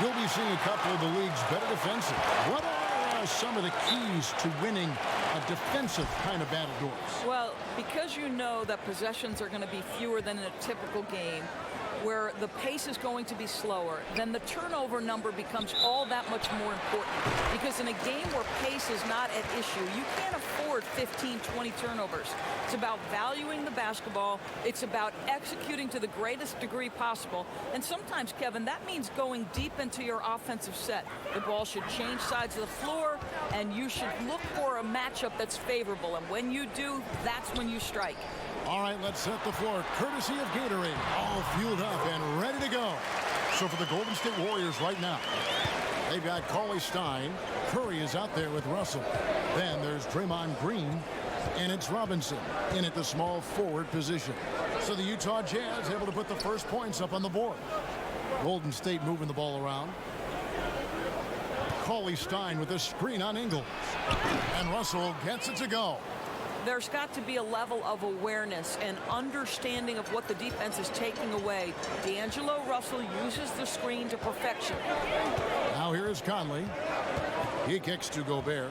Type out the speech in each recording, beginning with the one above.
You'll be seeing a couple of the league's better defensive. What are some of the keys to winning a defensive kind of battle, Doris? Well, because you know that possessions are going to be fewer than in a typical game, where the pace is going to be slower, then the turnover number becomes all that much more important. Because in a game where pace is not at issue, you can't afford 15, 20 turnovers. It's about valuing the basketball. It's about executing to the greatest degree possible. And sometimes, Kevin, that means going deep into your offensive set. The ball should change sides of the floor, and you should look for a matchup that's favorable. And when you do, that's when you strike. All right, let's set the floor courtesy of Gatorade. All fueled up and ready to go. So for the Golden State Warriors right now, they've got Cauley Stein. Curry is out there with Russell. Then there's Draymond Green, and it's Robinson in at the small forward position. So the Utah Jazz able to put the first points up on the board. Golden State moving the ball around. Cauley Stein with a screen on Ingles. And Russell gets it to go. There's got to be a level of awareness and understanding of what the defense is taking away. D'Angelo Russell uses the screen to perfection. Now here is Conley. He kicks to Gobert.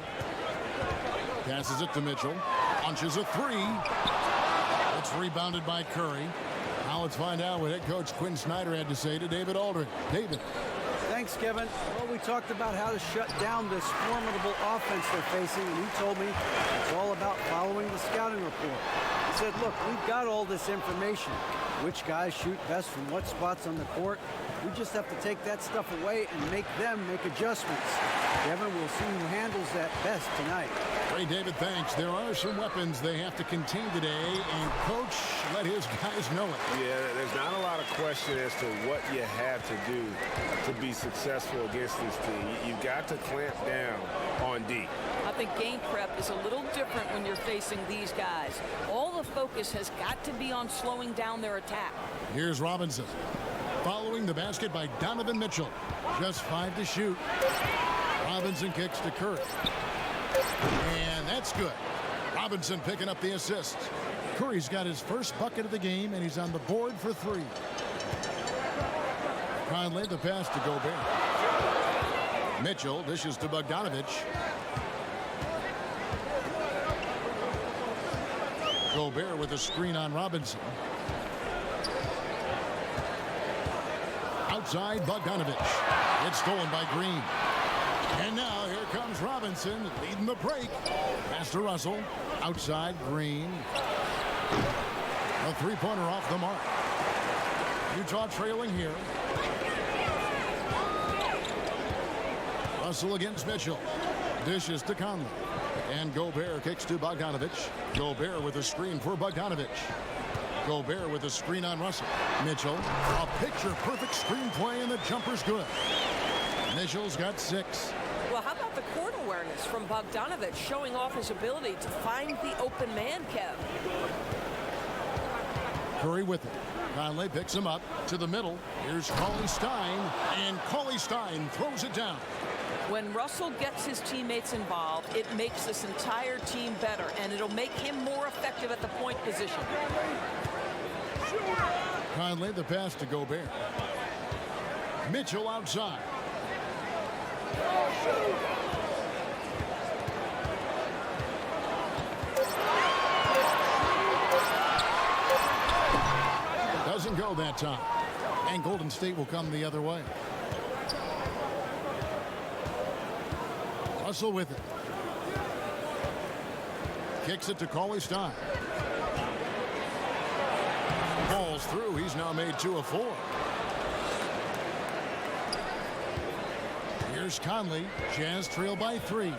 Passes it to Mitchell. Punches a three. It's rebounded by Curry. Now let's find out what head coach Quinn Snyder had to say to David Aldridge. David. Thanks, Kevin. Well, we talked about how to shut down this formidable offense they're facing, and he told me it's all about following the scouting report. He said, look, we've got all this information. Which guys shoot best from what spots on the court. We just have to take that stuff away and make them make adjustments. Kevin, we'll see who handles that best tonight. Hey, David, thanks. There are some weapons they have to contain today, and Coach let his guys know it. Yeah, there's not a lot of question as to what you have to do to be successful against this team. You've got to clamp down on D. I think game prep is a little different when you're facing these guys. All the focus has got to be on slowing down their attack. Here's Robinson. Following the basket by Donovan Mitchell. Just 5 to shoot. Robinson kicks to Curry. And that's good. Robinson picking up the assist. Curry's got his first bucket of the game, and he's on the board for 3. Conley the pass to Gobert. Mitchell dishes to Bogdanovich. Gobert with a screen on Robinson. Outside Bogdanovich. It's stolen by Green. And now here comes Robinson leading the break. Pass to Russell. Outside Green. A three-pointer off the mark. Utah trailing here. Russell against Mitchell. Dishes to Conley. And Gobert kicks to Bogdanovich. Gobert with a screen for Bogdanovich. Gobert with a screen on Russell. Mitchell, a picture-perfect screen play, and the jumper's good. Mitchell's got 6. Well, how about the court awareness from Bogdanovich showing off his ability to find the open man, Kev? Curry with it. Conley picks him up to the middle. Here's Cauley Stein, and Cauley Stein throws it down. When Russell gets his teammates involved, it makes this entire team better, and it'll make him more effective at the point position. Conley the pass to Gobert. Mitchell outside. Doesn't go that time. And Golden State will come the other way. Russell with it. Kicks it to Cauley Stein. Falls through. He's now made 2 of 4. Here's Conley. Jazz trail by 3.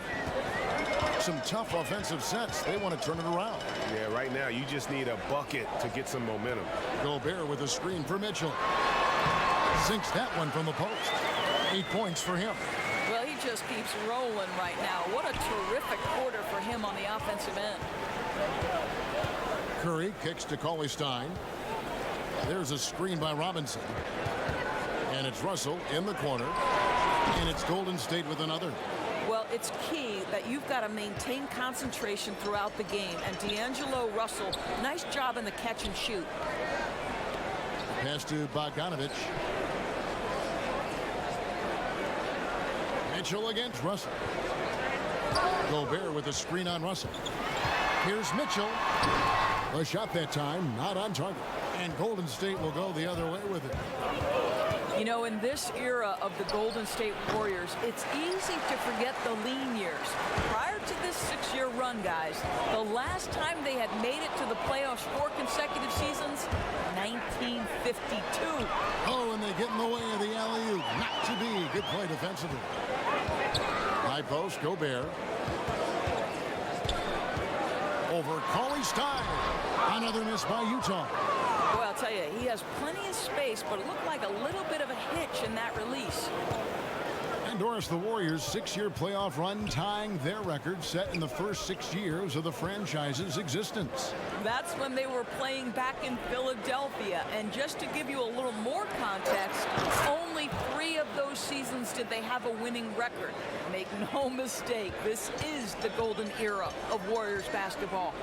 Some tough offensive sets. They want to turn it around. Yeah, right now you just need a bucket to get some momentum. Gobert with a screen for Mitchell. Sinks that one from the post. 8 points for him. Well, he just keeps rolling right now. What a terrific quarter for him on the offensive end. Curry kicks to Cauley Stein. There's a screen by Robinson. And it's Russell in the corner. And it's Golden State with another. Well, it's key that you've got to maintain concentration throughout the game. And D'Angelo Russell, nice job in the catch and shoot. Pass to Bogdanovich. Mitchell against Russell. Gobert with a screen on Russell. Here's Mitchell. A shot that time, not on target. And Golden State will go the other way with it. You know, in this era of the Golden State Warriors, it's easy to forget the lean years. Prior to this 6-year run, guys, the last time they had made it to the playoffs 4 consecutive seasons, 1952. Oh, and they get in the way of the alley-oop. Not to be. Good play defensively. High post, Gobert. Over Cauley Stein. Another miss by Utah. Boy, I'll tell you, he has plenty of space, but it looked like a little bit of a hitch in that release. And Doris, the Warriors' 6-year playoff run tying their record set in the first 6 years of the franchise's existence. That's when they were playing back in Philadelphia. And just to give you a little more context, only 3 of those seasons did they have a winning record. Make no mistake, this is the golden era of Warriors basketball.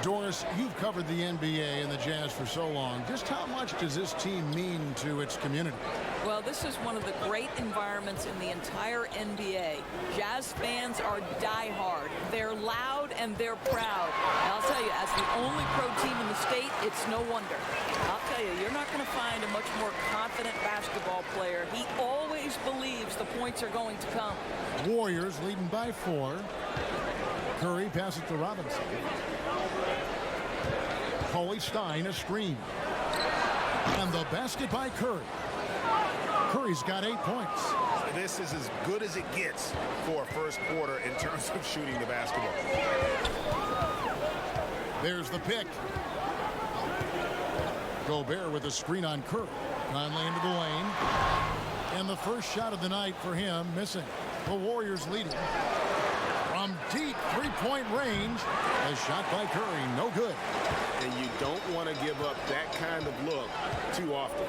Doris, you've covered the NBA and the Jazz for so long. Just how much does this team mean to its community? Well, this is one of the great environments in the entire NBA. Jazz fans are diehard. They're loud and they're proud. And I'll tell you, as the only pro team in the state, it's no wonder. I'll tell you, you're not going to find a much more confident basketball player. He always believes the points are going to come. Warriors leading by 4. Curry passes to Robinson. Cauley Stein, a screen. And the basket by Curry. Curry's got 8 points. This is as good as it gets for a first quarter in terms of shooting the basketball. There's the pick. Gobert with a screen on Curry. Conley into the lane. And the first shot of the night for him missing. The Warriors leading. From deep three-point range. A shot by Curry. No good. And you don't want to give up that kind of look too often.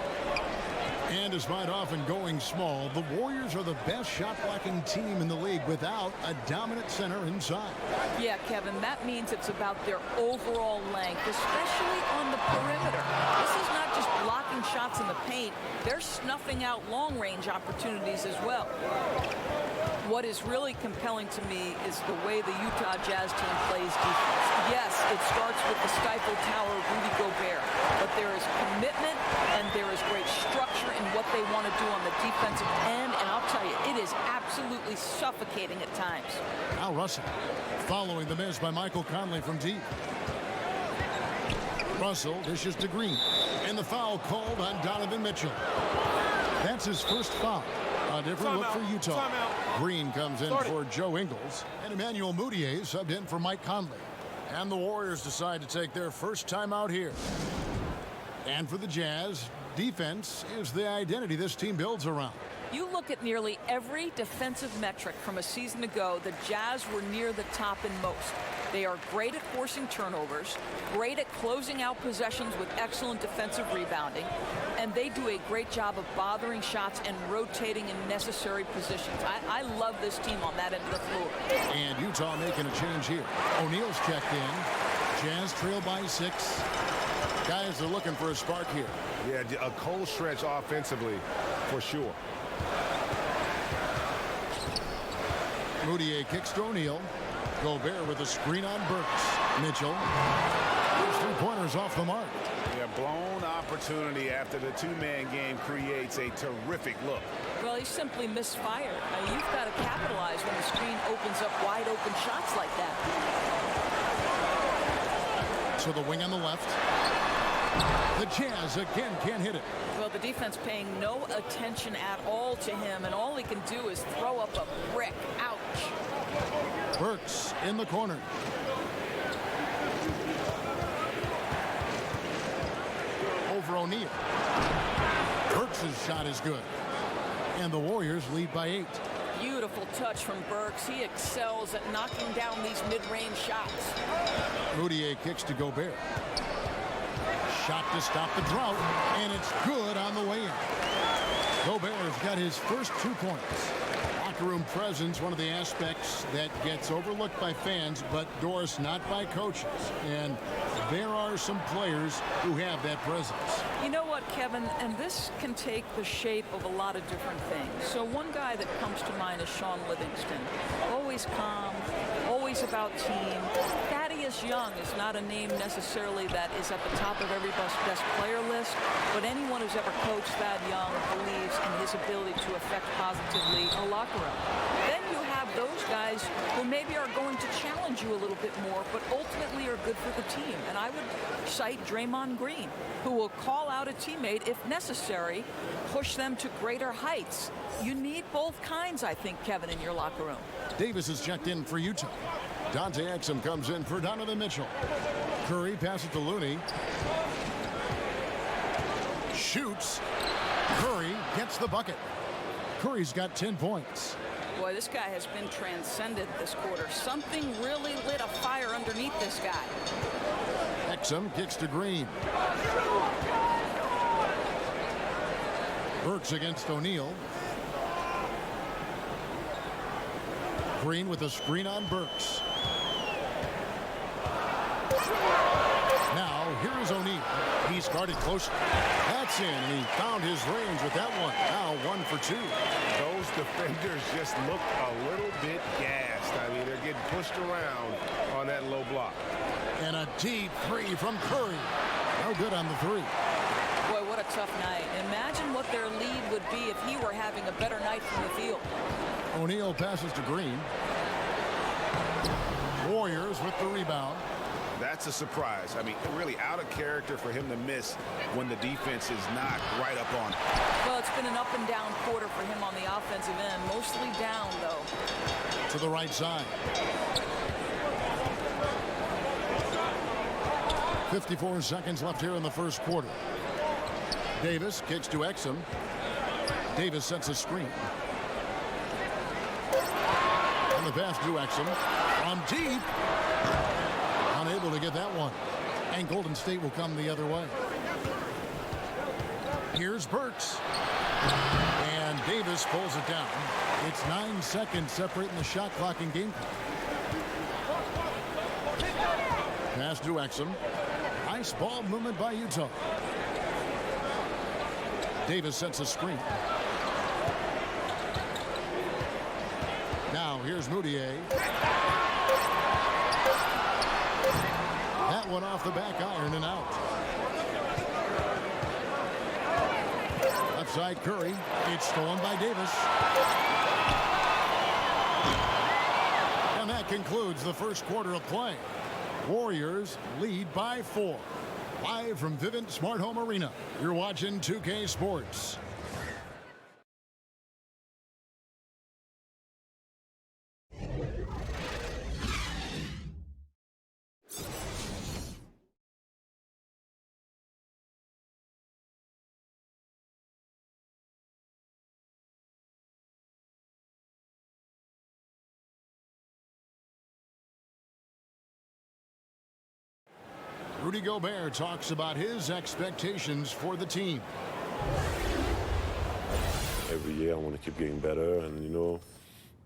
And despite often going small, the Warriors are the best shot-blocking team in the league without a dominant center inside. Yeah, Kevin, that means it's about their overall length, especially on the perimeter. This is not just blocking shots in the paint. They're snuffing out long-range opportunities as well. What is really compelling to me is the way the Utah Jazz team plays defense. Yes, it starts with the Stifle Tower of Rudy Gobert, but there is commitment and there is great structure in what they want to do on the defensive end, and I'll tell you, it is absolutely suffocating at times. Al Russell following the miss by Michael Conley from deep. Russell dishes to Green, and the foul called on Donovan Mitchell. That's his first foul. A different look for Utah. Green comes in for Joe Ingles, and Emmanuel Mudiay subbed in for Mike Conley. And the Warriors decide to take their first time out here. And for the Jazz, defense is the identity this team builds around. You look at nearly every defensive metric from a season ago, the Jazz were near the top in most. They are great at forcing turnovers, great at closing out possessions with excellent defensive rebounding, and they do a great job of bothering shots and rotating in necessary positions. I love this team on that end of the floor. And Utah making a change here. O'Neal's checked in. Jazz trail by 6. Guys are looking for a spark here. Yeah, a cold stretch offensively for sure. Mudiay kicks to O'Neal. Gobert with a screen on Burks. Mitchell. His 3-pointers off the mark. Yeah, blown opportunity after the 2-man game creates a terrific look. Well, he simply misfired. Now, you've got to capitalize when the screen opens up wide open shots like that. So the wing on the left. The Jazz again can't hit it. Well, the defense paying no attention at all to him, and all he can do is throw up a brick. Ouch. Burks in the corner. Over O'Neal. Burks' shot is good. And the Warriors lead by 8. Beautiful touch from Burks. He excels at knocking down these mid-range shots. Mudiay kicks to Gobert. Shot to stop the drought, and it's good on the way in. Gobert's got his first 2 points. Clock locker room presence, one of the aspects that gets overlooked by fans, but Doris, not by coaches. And there are some players who have that presence. You know what, Kevin? And this can take the shape of a lot of different things. So one guy that comes to mind is Sean Livingston. Always calm, always about team. Thaddeus Young is not a name necessarily that is at the top of everybody's best player list, but anyone who's ever coached Thad Young believes in his ability to affect positively a locker room. Then you have those guys who maybe are going to challenge you a little bit more, but ultimately are good for the team. And I would cite Draymond Green, who will call out a teammate if necessary, push them to greater heights. You need both kinds, I think, Kevin, in your locker room. Davis is checked in for Utah. Dante Exum comes in for Donovan Mitchell. Curry passes to Looney. Shoots. Curry gets the bucket. Curry's got 10 points. Boy, this guy has been transcendent this quarter. Something really lit a fire underneath this guy. Exum kicks to Green. Burks against O'Neal. Green with a screen on Burks. Now, here is O'Neal. He's guarded closely. That's in, and he found his range with that one. Now 1 for 2. Those defenders just look a little bit gassed. I mean, they're getting pushed around on that low block. And a deep three from Curry. No good on the three. Boy, what a tough night. Imagine what their lead would be if he were having a better night from the field. O'Neal passes to Green. Warriors with the rebound. That's a surprise. I mean, really out of character for him to miss when the defense is not right up on him. Well, it's been an up and down quarter for him on the offensive end. Mostly down, though. To the right side. 54 seconds left here in the first quarter. Davis kicks to Exum. Davis sets a screen. And the pass to Exum. From deep. Unable to get that one. And Golden State will come the other way. Here's Burks. And Davis pulls it down. It's 9 seconds separating the shot clock and game clock. Pass to Exum. Nice ball movement by Utah. Davis sets a screen. Now here's Moutier. That one off the back iron and out. Left side Curry. It's stolen by Davis. And that concludes the first quarter of play. Warriors lead by 4. Live from Vivint Smart Home Arena. You're watching 2K Sports. Rudy Gobert talks about his expectations for the team. Every year I want to keep getting better, and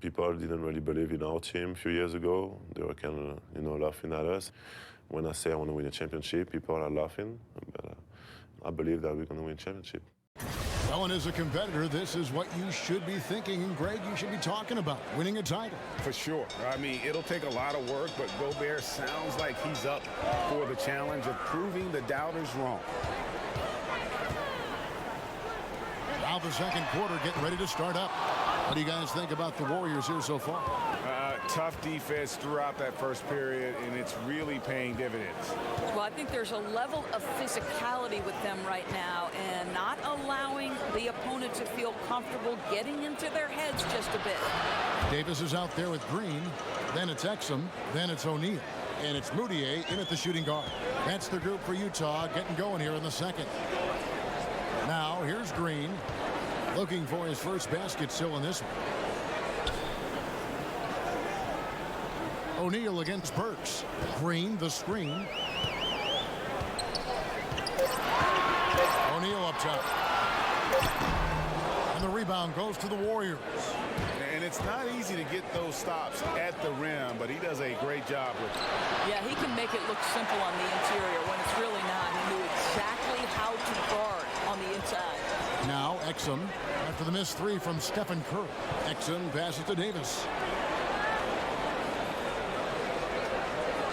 people didn't really believe in our team a few years ago. They were kind of, laughing at us. When I say I want to win a championship, people are laughing, but I believe that we're going to win a championship. Well, and as a competitor, this is what you should be thinking, and Greg, you should be talking about, winning a title. For sure. I mean, it'll take a lot of work, but Gobert sounds like he's up for the challenge of proving the doubters wrong. Now the second quarter getting ready to start up. What do you guys think about the Warriors here so far? Tough defense throughout that first period, and it's really paying dividends. Well, I think there's a level of physicality with them right now and not allowing the opponent to feel comfortable getting into their heads just a bit. Davis is out there with Green. Then it's Exum. Then it's O'Neal. And it's Moutier in at the shooting guard. That's the group for Utah getting going here in the second. Now here's Green. Looking for his first basket still in this one. O'Neal against Burks. Green the screen. O'Neal up top. And the rebound goes to the Warriors. And it's not easy to get those stops at the rim, but he does a great job with it. Yeah, he can make it look simple on the interior when it's really not. He knew exactly how to guard on the inside. Now Exum after the missed three from Stephen Curry. Exum passes to Davis.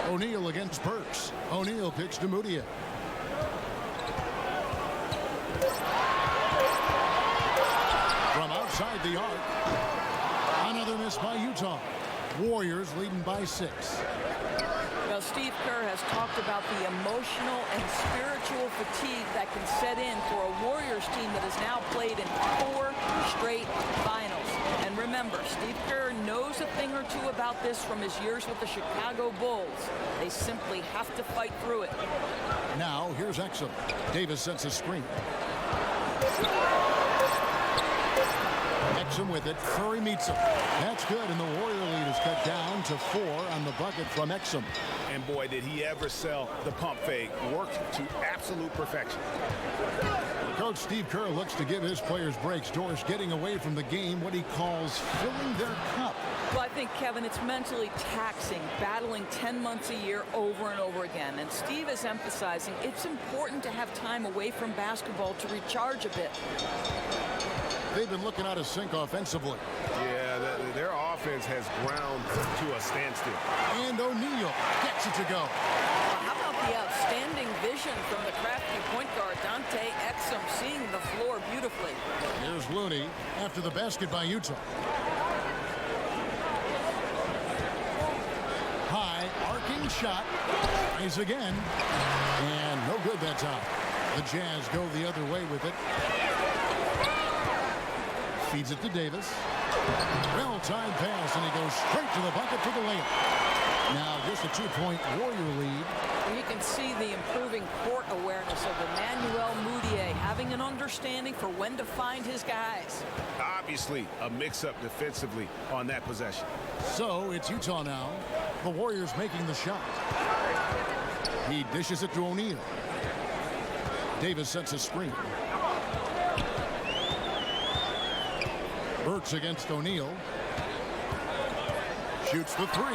O'Neal against Burks. O'Neal picks to Mudiay. From outside the arc. Another miss by Utah. Warriors leading by 6. Now, Steve Kerr has talked about the emotional and spiritual fatigue that can set in for a Warriors team that has now played in 4 straight finals. And remember, Steve Kerr knows a thing or two about this from his years with the Chicago Bulls. They simply have to fight through it. Now here's Exum. Davis sets a screen. Exum with it. Curry meets him. That's good, and the Warrior lead is cut down to 4 on the bucket from Exum. And boy, did he ever sell the pump fake. Worked to absolute perfection. Coach Steve Kerr looks to give his players breaks. Doris getting away from the game, what he calls filling their cup. Well, I think, Kevin, it's mentally taxing, battling 10 months a year over and over again. And Steve is emphasizing it's important to have time away from basketball to recharge a bit. They've been looking out of sync offensively. Yeah, their offense has ground to a standstill. And O'Neal gets it to go. How about the outstanding vision from the crafty point guard, Dante Exum, seeing the floor beautifully. Here's Looney after the basket by Utah. High, arcing shot. Tries again. And no good that time. The Jazz go the other way with it. Feeds it to Davis. Well-timed pass, and he goes straight to the bucket for the layup. Now just a 2-point Warrior lead. And you can see the improving court awareness of Emmanuel Mudiay, having an understanding for when to find his guys. Obviously, a mix-up defensively on that possession. So it's Utah now. The Warriors making the shot. He dishes it to O'Neal. Davis sets a screen. Burks against O'Neal. Shoots the 3.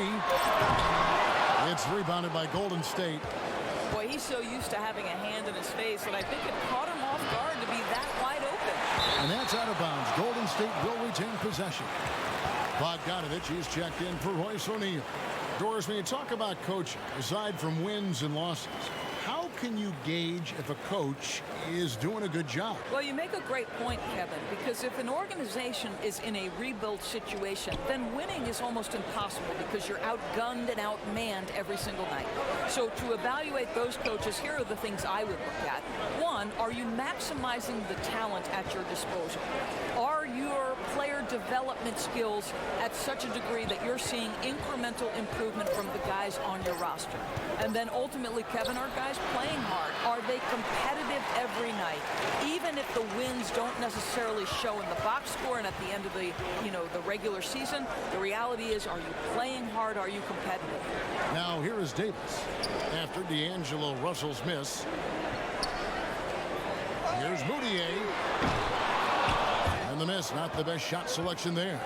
It's rebounded by Golden State. Boy, he's so used to having a hand in his face that I think it caught him off guard to be that wide open. And that's out of bounds. Golden State will retain possession. Bogdanovich is checked in for Royce O'Neal. Doris, when you talk about coaching, aside from wins and losses, how can you gauge if a coach is doing a good job? Well, you make a great point, Kevin, because if an organization is in a rebuild situation, then winning is almost impossible because you're outgunned and outmanned every single night. So to evaluate those coaches, here are the things I would look at. One, are you maximizing the talent at your disposal? Are your player development skills at such a degree that you're seeing incremental improvement from the guys on your roster? And then ultimately, Kevin, are guys playing hard? Are they competitive every night? Even if the wins don't necessarily show in the box score and at the end of the regular season, the reality is, are you playing hard? Are you competitive? Now here is Davis after D'Angelo Russell's miss. Here's Mudiay. And the miss, not the best shot selection there.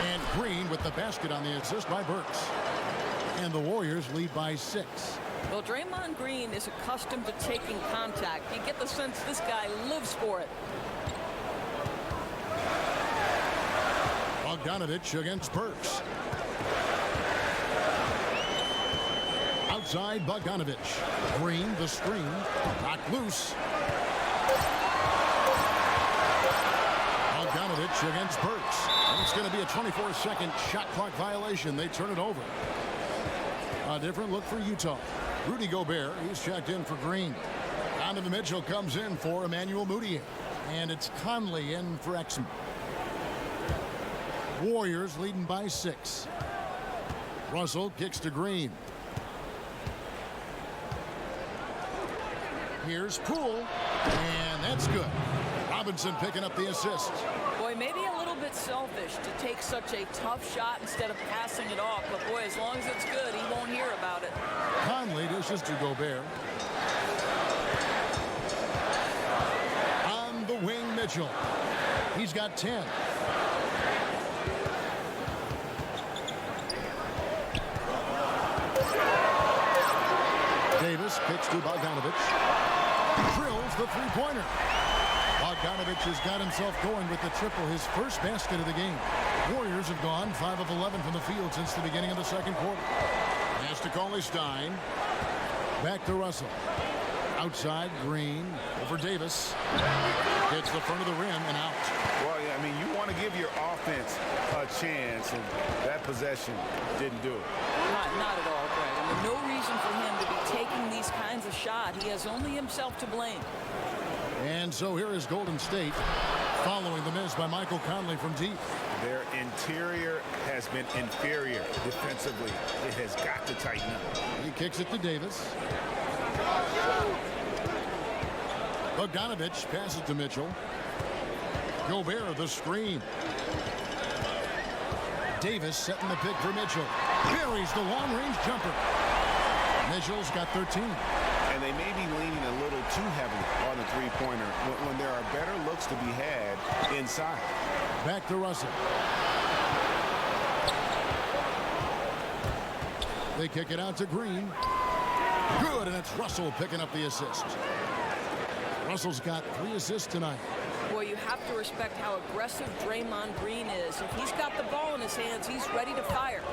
And Green with the basket on the assist by Burks. And the Warriors lead by 6. Well, Draymond Green is accustomed to taking contact. You get the sense this guy lives for it. Bogdanovich against Burks. Outside Bogdanovich. Green, the screen. Knocked loose. Bogdanovich against Burks. And it's going to be a 24-second shot clock violation. They turn it over. A different look for Utah. Rudy Gobert, he's checked in for Green. Donovan Mitchell comes in for Emmanuel Mudiay. And it's Conley in for Exum. Warriors leading by 6. Russell kicks to Green. Here's Poole, and that's good. Robinson picking up the assist. Boy, maybe a little bit selfish to take such a tough shot instead of passing it off, but boy, as long as it's good, he won't hear about it. Conley dishes to Gobert. Mitchell. He's got 10. Davis kicks to Bogdanovich. Drills the three-pointer. Bogdanovich has got himself going with the triple, his first basket of the game. Warriors have gone 5 of 11 from the field since the beginning of the second quarter. Pass to Cauley-Stein. Back to Russell. Outside, Green. Over Davis. Hits the front of the rim and out. Well, yeah, I mean, you want to give your offense a chance, and that possession didn't do it. Not at all, Greg. I mean, no reason for him to be taking these kinds of shots. He has only himself to blame. And so here is Golden State following the miss by Michael Conley from deep. Their interior has been inferior defensively. It has got to tighten up. He kicks it to Davis. Bogdanovich passes to Mitchell. Gobert the screen. Davis setting the pick for Mitchell. Buries the long-range jumper. Mitchell's got 13. And they may be leaning a little too heavily on the three-pointer when there are better looks to be had inside. Back to Russell. They kick it out to Green. Good, and it's Russell picking up the assist. Russell's got 3 assists tonight. Boy, you have to respect how aggressive Draymond Green is. If he's got the ball in his hands, he's ready to fire.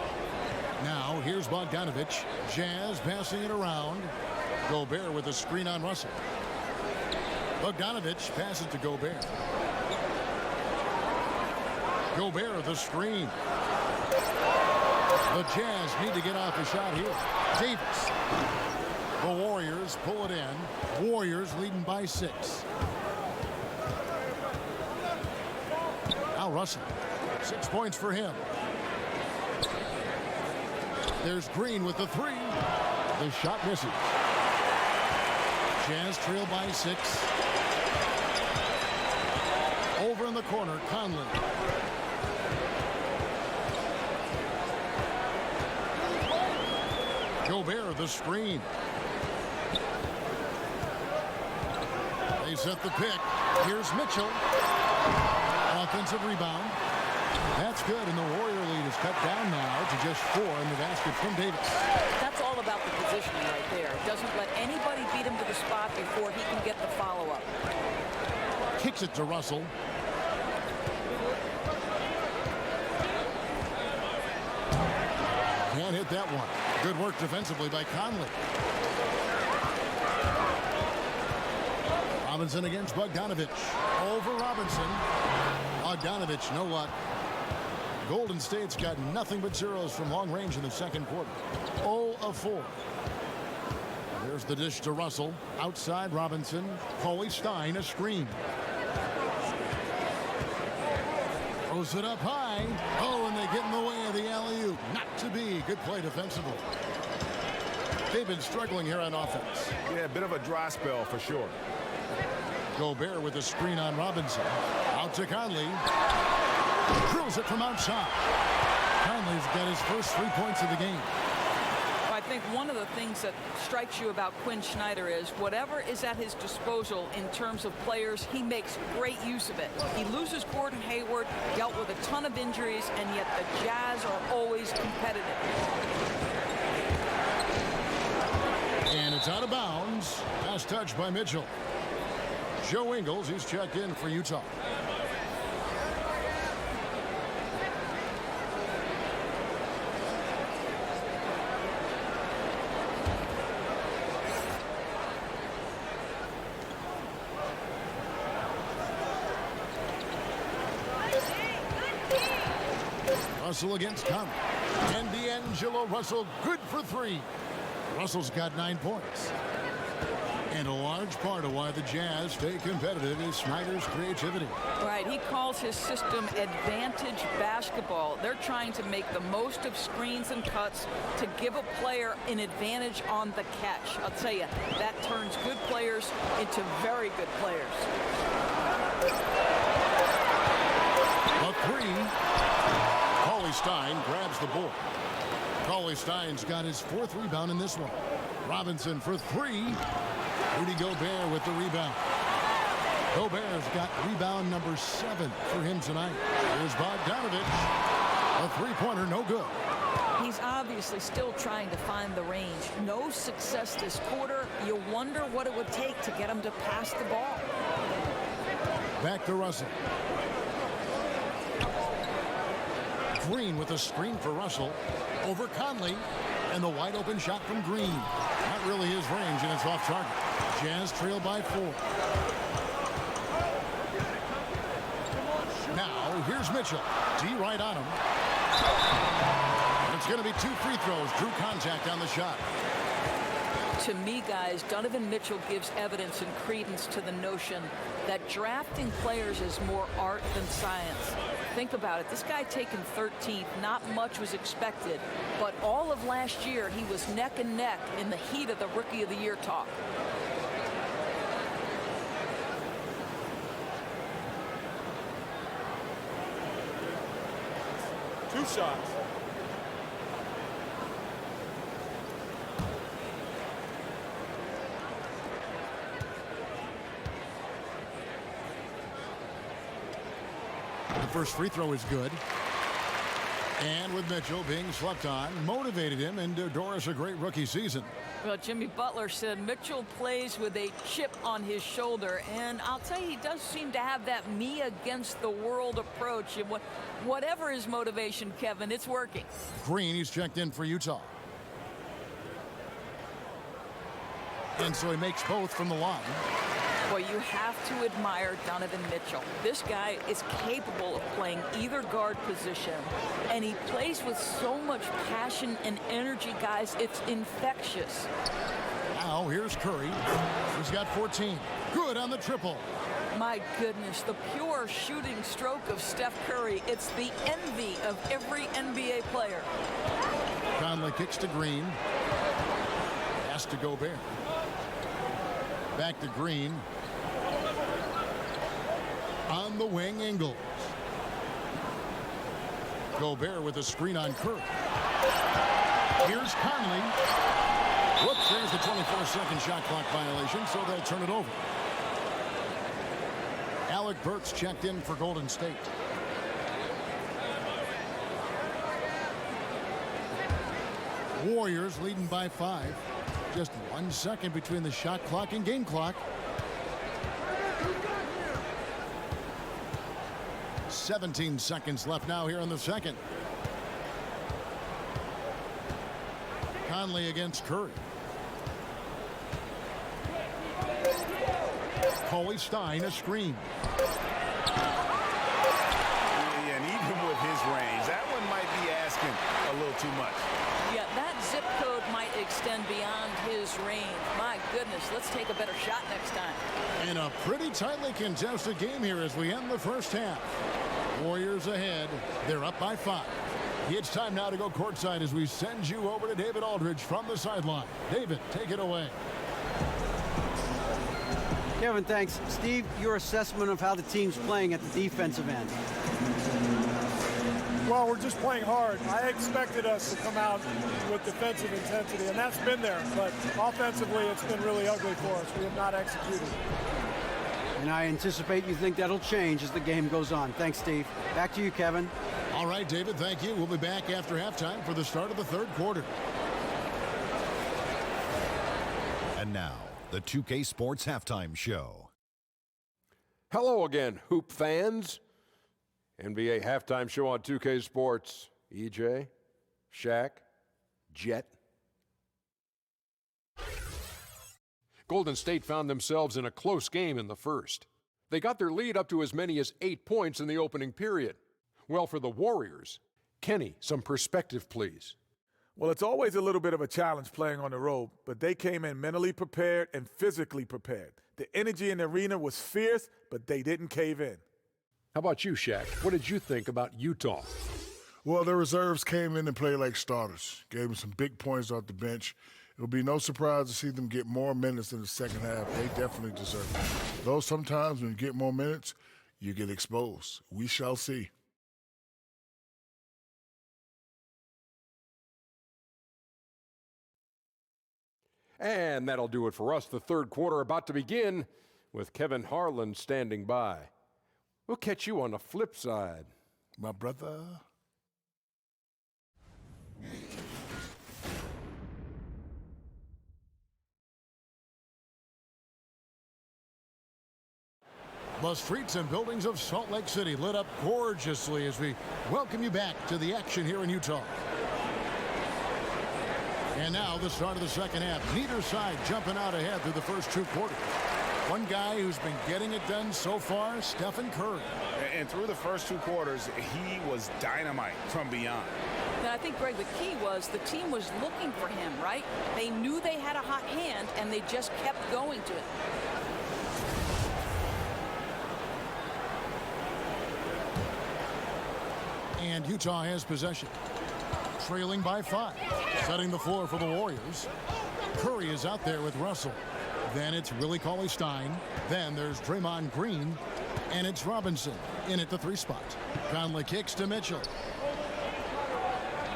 Now, here's Bogdanovich. Jazz passing it around. Gobert with a screen on Russell. Bogdanovich passes to Gobert. Gobert the screen. The Jazz need to get off a shot here. Davis. The Warriors pull it in. Warriors leading by 6. Now Russell. 6 points for him. There's Green with the 3. The shot misses. Jazz trail by 6. Over in the corner, Conley. Gobert the screen. They set the pick. Here's Mitchell. Offensive rebound. That's good, and the Warrior lead is cut down now to just 4 in the basket from Davis. That's all about the positioning right there. Doesn't let anybody beat him to the spot before he can get the follow-up. Kicks it to Russell. Can't hit that one. Good work defensively by Conley. Robinson against Bogdanovich. Over Robinson. Bogdanovich, no luck. Golden State's got nothing but zeros from long range in the second quarter. 0 of 4. There's the dish to Russell. Outside Robinson. Cauley-Stein, a screen. Throws it up high. Oh, and they get in the way of the alley-oop. Not to be. Good play defensively. They've been struggling here on offense. Yeah, a bit of a dry spell for sure. Gobert with a screen on Robinson. Out to Conley. Drills it from outside. Conley's got his first 3 points of the game. I think one of the things that strikes you about Quinn Snyder is whatever is at his disposal in terms of players, he makes great use of it. He loses Gordon Hayward, dealt with a ton of injuries, and yet the Jazz are always competitive. And it's out of bounds. Last touch by Mitchell. Joe Ingles, he's checked in for Utah. Russell against Conley. And D'Angelo Russell good for 3. Russell's got 9 points. And a large part of why the Jazz stay competitive is Snyder's creativity. Right, he calls his system advantage basketball. They're trying to make the most of screens and cuts to give a player an advantage on the catch. I'll tell you, that turns good players into very good players. A 3. Cauley-Stein grabs the board. Cauley-Stein's got his 4th rebound in this one. Robinson for 3. Rudy Gobert with the rebound. Gobert's got rebound number 7 for him tonight. Here's Bogdanovich. A three-pointer, no good. He's obviously still trying to find the range. No success this quarter. You wonder what it would take to get him to pass the ball. Back to Russell. Green with a screen for Russell. Over Conley. And the wide open shot from Green. Not really his range, and it's off target. Jazz trail by 4. Now, here's Mitchell. D right on him. It's going to be 2 free throws. Drew contact on the shot. To me, guys, Donovan Mitchell gives evidence and credence to the notion that drafting players is more art than science. Think about it. This guy taken 13th. Not much was expected. But all of last year, he was neck and neck in the heat of the Rookie of the Year talk. Two shots. The first free throw is good. And with Mitchell being slept on, motivated him into Doris a great rookie season. Well, Jimmy Butler said Mitchell plays with a chip on his shoulder. And I'll tell you, he does seem to have that me against the world approach. And whatever his motivation, Kevin, it's working. Green, he's checked in for Utah. And so he makes both from the line. Well, you have to admire Donovan Mitchell. This guy is capable of playing either guard position, and he plays with so much passion and energy, guys. It's infectious. Now, here's Curry. He's got 14. Good on the triple. My goodness, the pure shooting stroke of Steph Curry. It's the envy of every NBA player. Conley kicks to Green. Pass to Gobert. Back to Green. On the wing, Ingles. Gobert with a screen on Curry. Here's Conley. Whoops, there's the 24-second shot clock violation, so they'll turn it over. Alec Burks checked in for Golden State. Warriors leading by 5. Just 1 second between the shot clock and game clock. 17 seconds left now here in the second. Conley against Curry. Cauley Stein, a screen. And even with his range, that one might be asking a little too much. Yeah, that zip code might extend beyond his range. My goodness, let's take a better shot next time. And a pretty tightly contested game here as we end the first half. Warriors ahead. They're up by 5. It's time now to go courtside as we send you over to David Aldridge from the sideline. David, take it away. Kevin, thanks. Steve, your assessment of how the team's playing at the defensive end. Well, we're just playing hard. I expected us to come out with defensive intensity, and that's been there. But offensively, it's been really ugly for us. We have not executed. And I anticipate you think that'll change as the game goes on. Thanks, Steve. Back to you, Kevin. All right, David, thank you. We'll be back after halftime for the start of the third quarter. And now, the 2K Sports Halftime Show. Hello again, Hoop fans. NBA Halftime Show on 2K Sports. EJ, Shaq, Jet. Golden State found themselves in a close game in the first. They got their lead up to as many as 8 points in the opening period. Well, for the Warriors, Kenny, some perspective, please. Well, it's always a little bit of a challenge playing on the road, but they came in mentally prepared and physically prepared. The energy in the arena was fierce, but they didn't cave in. How about you, Shaq? What did you think about Utah? Well, the reserves came in and played like starters. Gave them some big points off the bench. It'll be no surprise to see them get more minutes in the second half. They definitely deserve it. Though sometimes when you get more minutes, you get exposed. We shall see. And that'll do it for us. The third quarter about to begin. with Kevin Harlan standing by. We'll catch you on the flip side. My brother. The streets and buildings of Salt Lake City lit up gorgeously as we welcome you back to the action here in Utah. And now the start of the second half. Neither side jumping out ahead through the first 2 quarters. One guy who's been getting it done so far, Stephen Curry. And through the first 2 quarters, he was dynamite from beyond. And I think, Greg, the key was the team was looking for him, right? They knew they had a hot hand, and they just kept going to it. And Utah has possession. Trailing by 5. Setting the floor for the Warriors. Curry is out there with Russell. Then it's Willie Cauley-Stein. Then there's Draymond Green. And it's Robinson in at the 3 spot. Conley kicks to Mitchell.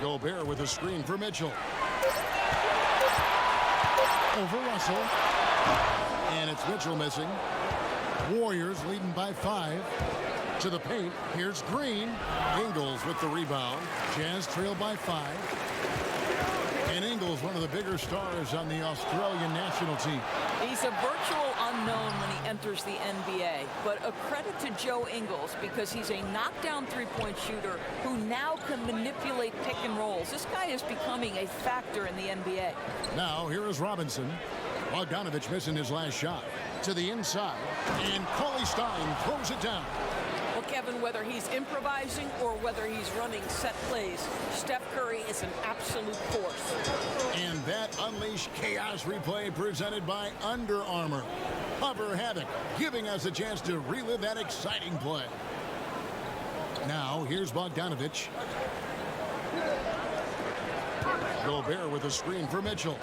Gobert with a screen for Mitchell. Over Russell. And it's Mitchell missing. Warriors leading by 5. To the paint. Here's Green. Ingles with the rebound. Jazz trail by 5. And Ingles, one of the bigger stars on the Australian national team. He's a virtual unknown when he enters the NBA, but a credit to Joe Ingles because he's a knockdown three-point shooter who now can manipulate pick and rolls. This guy is becoming a factor in the NBA. Now here is Robinson. Bogdanovich missing his last shot. To the inside, and Cauley-Stein throws it down. Well, Kevin, whether he's improvising or whether he's running set plays, Steph Curry is an absolute force. And that Unleash Chaos replay presented by Under Armour. Hover Havoc, giving us a chance to relive that exciting play. Now, here's Bogdanovich. Gobert with a screen for Mitchell.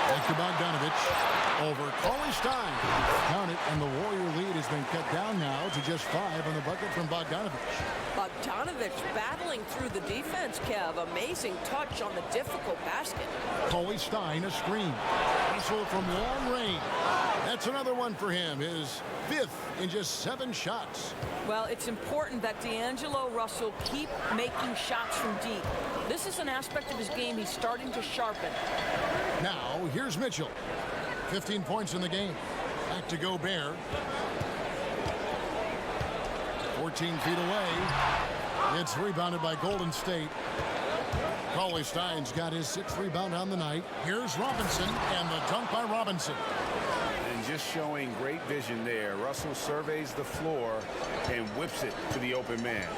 Back to Bogdanovich. Over Cauley-Stein. Count it, and the Warrior lead has been cut down now to just 5 on the bucket from Bogdanovich. Bogdanovich battling through the defense, Kev. Amazing touch on the difficult basket. Cauley-Stein a screen. Russell from long range. That's another one for him. His 5th in just 7 shots. Well, it's important that D'Angelo Russell keep making shots from deep. This is an aspect of his game he's starting to sharpen. Now, here's Mitchell. 15 points in the game. Back to Gobert. 14 feet away. It's rebounded by Golden State. Cauley-Stein's got his 6th rebound on the night. Here's Robinson, and the dunk by Robinson. And just showing great vision there. Russell surveys the floor and whips it to the open man.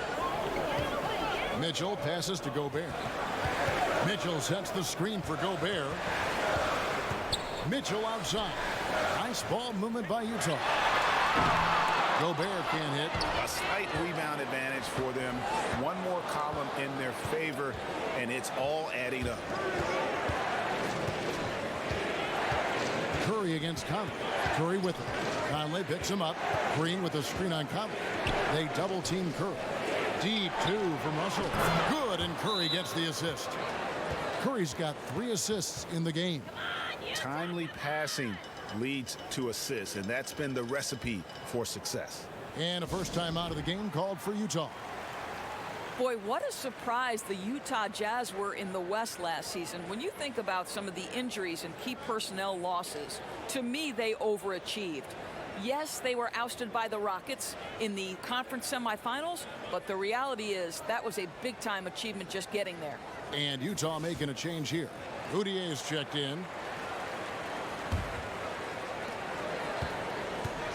Mitchell passes to Gobert. Mitchell sets the screen for Gobert. Mitchell outside. Nice ball movement by Utah. Gobert can't hit. A slight rebound advantage for them. One more column in their favor, and it's all adding up. Curry against Conley. Curry with it. Conley picks him up. Green with a screen on Conley. They double team Curry. Deep 2 from Russell. Good, and Curry gets the assist. Curry's got 3 assists in the game. Timely passing leads to assists, and that's been the recipe for success. And a first time out of the game called for Utah. Boy, what a surprise the Utah Jazz were in the West last season. When you think about some of the injuries and key personnel losses, to me, they overachieved. Yes, they were ousted by the Rockets in the conference semifinals, but the reality is that was a big-time achievement just getting there. And Utah making a change here. Mudiay is checked in.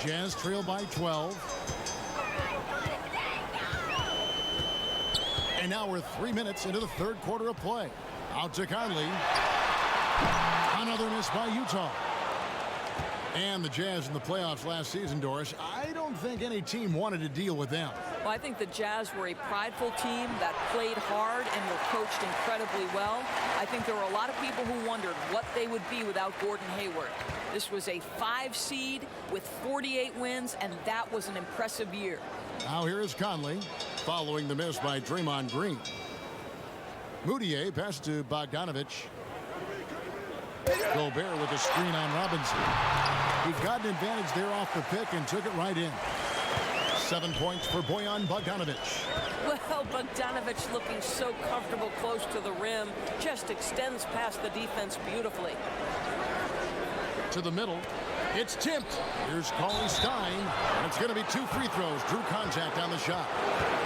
Jazz trail by 12. And now we're 3 minutes into the 3rd quarter of play. Out to Conley. Another miss by Utah. And the Jazz in the playoffs last season, Doris, I don't think any team wanted to deal with them. Well, I think the Jazz were a prideful team that played hard and were coached incredibly well. I think there were a lot of people who wondered what they would be without Gordon Hayward. This was a 5 seed with 48 wins, and that was an impressive year. Now here is Conley, following the miss by Draymond Green. Mudiay pass to Bogdanovich. Gobert with a screen on Robinson. He got an advantage there off the pick and took it right in. 7 points for Bojan Bogdanovic. Well, Bogdanovic looking so comfortable close to the rim, just extends past the defense beautifully. To the middle. It's tipped. Here's Cauley Stein. And it's going to be 2 free throws. Drew contact on the shot.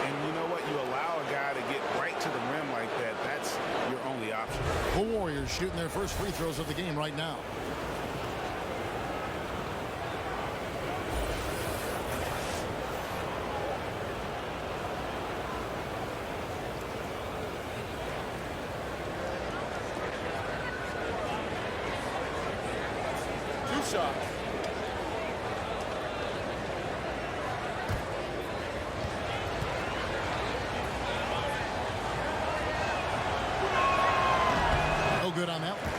And you know what? You allow a guy to get right to the rim like that. That's your only option. The Warriors shooting their first free throws of the game right now. Shot. No good on that one.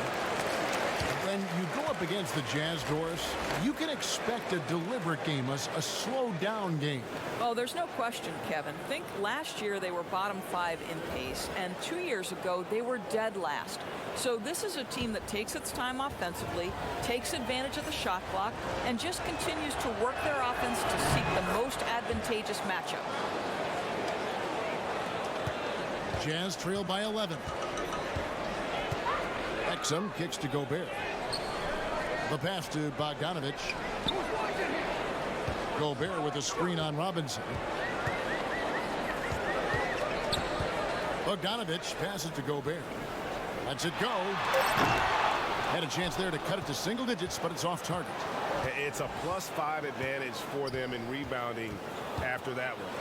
When you go up against the Jazz, Doris, you can expect a deliberate game, a slowed down game. Oh, there's no question, Kevin. Think last year they were bottom 5 in pace, and 2 years ago they were dead last. So this is a team that takes its time offensively, takes advantage of the shot clock, and just continues to work their offense to seek the most advantageous matchup. Jazz trail by 11. Exum kicks to Gobert. The pass to Bogdanovic. Gobert with a screen on Robinson. Bogdanovic passes to Gobert. Lets it go. Had a chance there to cut it to single digits, but it's off target. It's a +5 advantage for them in rebounding after that one.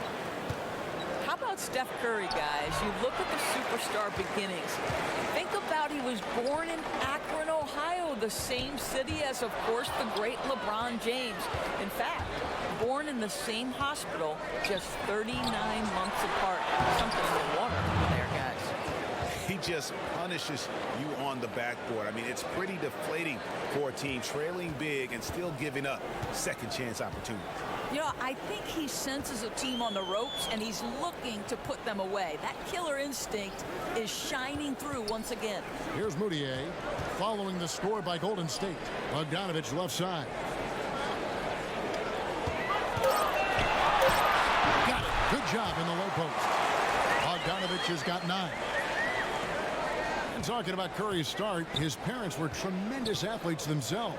How about Steph Curry, guys? You look at the superstar beginnings. Think about he was born in Akron, Ohio, the same city as, of course, the great LeBron James. In fact, born in the same hospital, just 39 months apart. Something in the water over there, guys. He just punishes you on the backboard. I mean, it's pretty deflating for a team trailing big and still giving up second chance opportunities. You know, I think he senses a team on the ropes, and he's looking to put them away. That killer instinct is shining through once again. Here's Moutier following the score by Golden State. Bogdanovic left side. Got it. Good job in the low post. Bogdanovic has got 9. And talking about Curry's start, his parents were tremendous athletes themselves.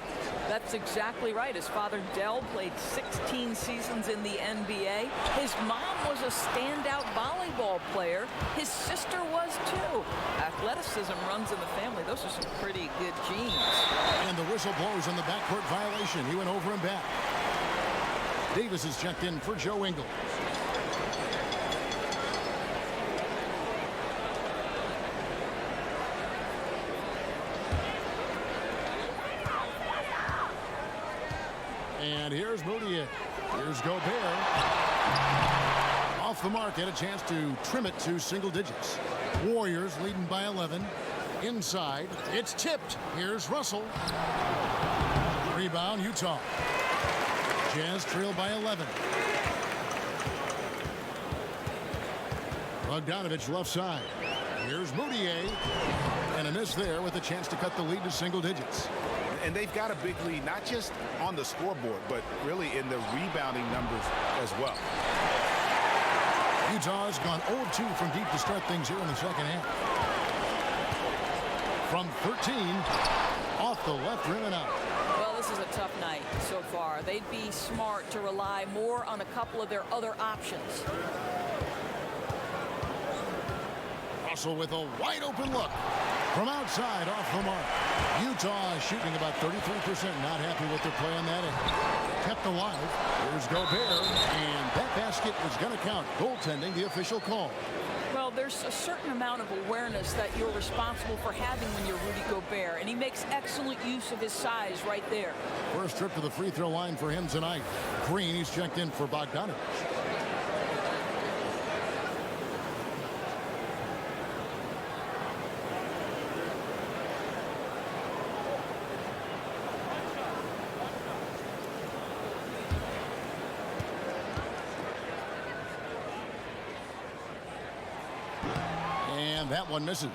That's exactly right. His father, Dell, played 16 seasons in the NBA. His mom was a standout volleyball player. His sister was, too. Athleticism runs in the family. Those are some pretty good genes. And the whistle blows on the backcourt violation. He went over and back. Davis is checked in for Joe Ingles. And here's Moutier. Here's Gobert. Off the mark, had a chance to trim it to single digits. Warriors leading by 11. Inside, it's tipped. Here's Russell. Rebound, Utah. Jazz trail by 11. Bogdanovic left side. Here's Moutier. And a miss there with a chance to cut the lead to single digits. And they've got a big lead, not just on the scoreboard, but really in the rebounding numbers as well. Utah has gone 0-2 from deep to start things here in the second half. From 13, off the left rim and out. Well, this is a tough night so far. They'd be smart to rely more on a couple of their other options. Russell with a wide open look. From outside, off the mark. Utah shooting about 33%. Not happy with their play on that end. Kept alive. Here's Gobert. And that basket is going to count. Goaltending, the official call. Well, there's a certain amount of awareness that you're responsible for having when you're Rudy Gobert, and he makes excellent use of his size right there. First trip to the free throw line for him tonight. Green, he's checked in for Bogdanovic. And that one misses.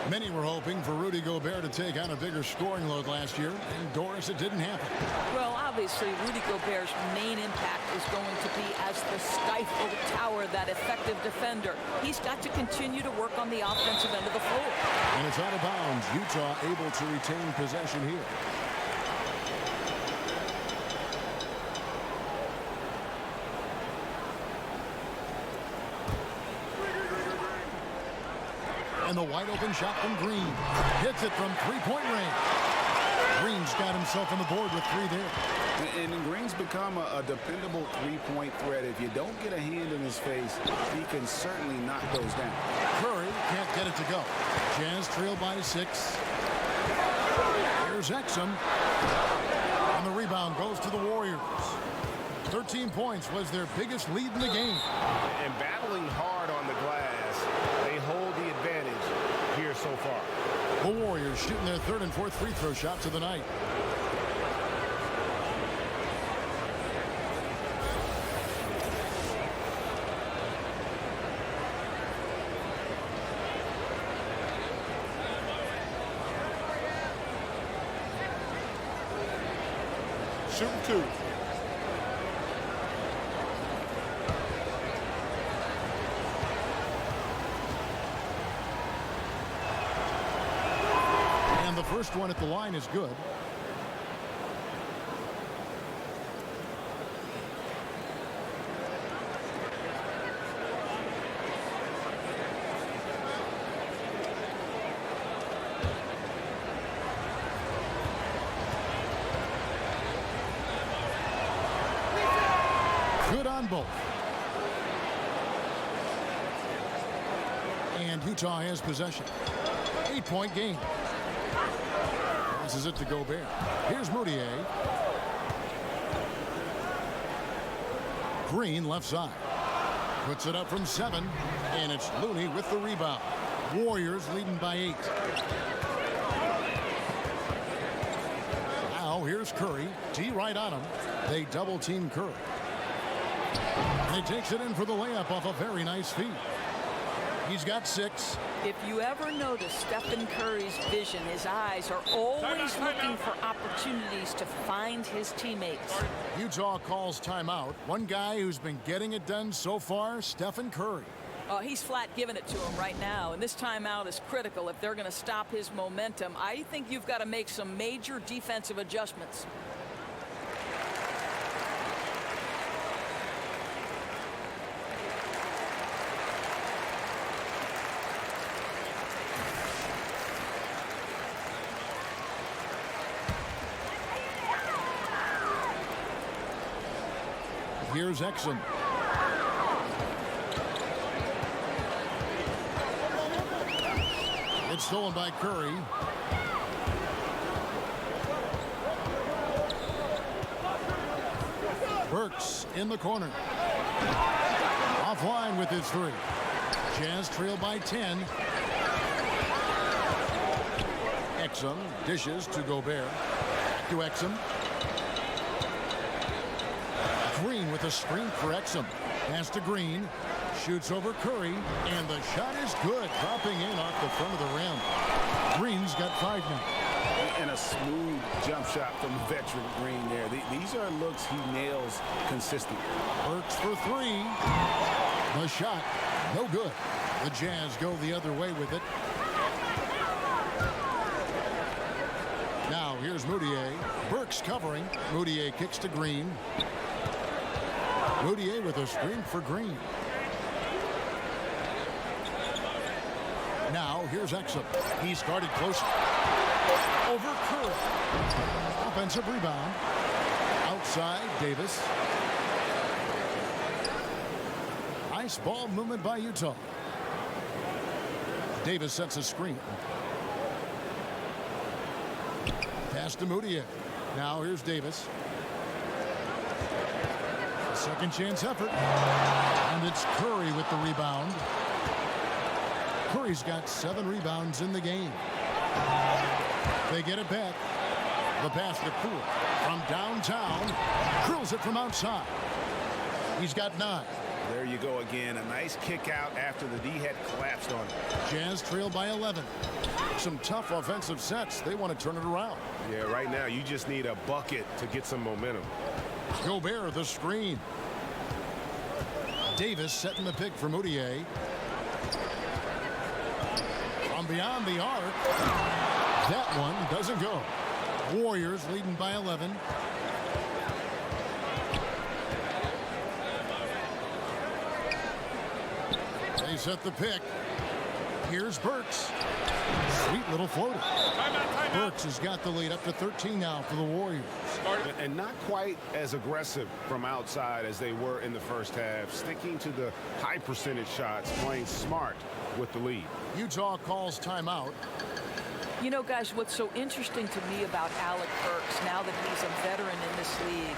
Many were hoping for Rudy Gobert to take on a bigger scoring load last year, and Doris, it didn't happen. Well, obviously, Rudy Gobert's main impact is going to be as the stifled tower, that effective defender. He's got to continue to work on the offensive end of the floor. And it's out of bounds. Utah able to retain possession here. And the wide open shot from Green. Hits it from three-point range. Green's got himself on the board with 3 there. And Green's become a dependable three-point threat. If you don't get a hand in his face, he can certainly knock those down. Curry can't get it to go. Jazz trail by 6. Here's Exum. And the rebound goes to the Warriors. 13 points was their biggest lead in the game. And battling hard on the glass, they hold the advantage here so far. The Warriors shooting their 3rd and 4th free throw shots of the night. Shooting 2. And the first one at the line is good. Good on both. And Utah has possession. 8-point game. Passes it to Gobert. Here's Moutier. Green left side. Puts it up from 7. And it's Looney with the rebound. Warriors leading by 8. Now here's Curry. D right on him. They double team Curry. And he takes it in for the layup off a very nice feed. He's got 6. If you ever notice Stephen Curry's vision, his eyes are always looking for opportunities to find his teammates. Utah calls timeout. One guy who's been getting it done so far, Stephen Curry. He's flat giving it to him right now, and this timeout is critical if they're going to stop his momentum. I think you've got to make some major defensive adjustments. Here's Exum. It's stolen by Curry. Burks in the corner. Offline with his 3. Jazz trail by 10. Exum dishes to Gobert. Back to Exum. Green with a screen for Exum. Pass to Green. Shoots over Curry. And the shot is good. Dropping in off the front of the rim. Green's got 5 now. And a smooth jump shot from veteran Green there. These are looks he nails consistently. Burks for 3. The shot, no good. The Jazz go the other way with it. Now here's Moutier. Burks covering. Moutier kicks to Green. Moutier with a screen for Green. Now here's Exum. He started closer. Over Curry. Offensive rebound. Outside Davis. Nice ball movement by Utah. Davis sets a screen. Pass to Moutier. Now here's Davis. A second chance effort. And it's Curry with the rebound. Curry's got 7 rebounds in the game. They get it back. The pass to Poole from downtown. Drills it from outside. He's got 9. There you go again. A nice kick out after the D had collapsed on it. Jazz trail by 11. Some tough offensive sets. They want to turn it around. Yeah, right now you just need a bucket to get some momentum. Gobert the screen. Davis setting the pick for Moutier. From beyond the arc. That one doesn't go. Warriors leading by 11. They set the pick. Here's Burks. Sweet little floater. Burks has got the lead up to 13 now for the Warriors. And not quite as aggressive from outside as they were in the first half. Sticking to the high percentage shots, playing smart with the lead. Utah calls timeout. You know, guys, what's so interesting to me about Alec Burks, now that he's a veteran in this league,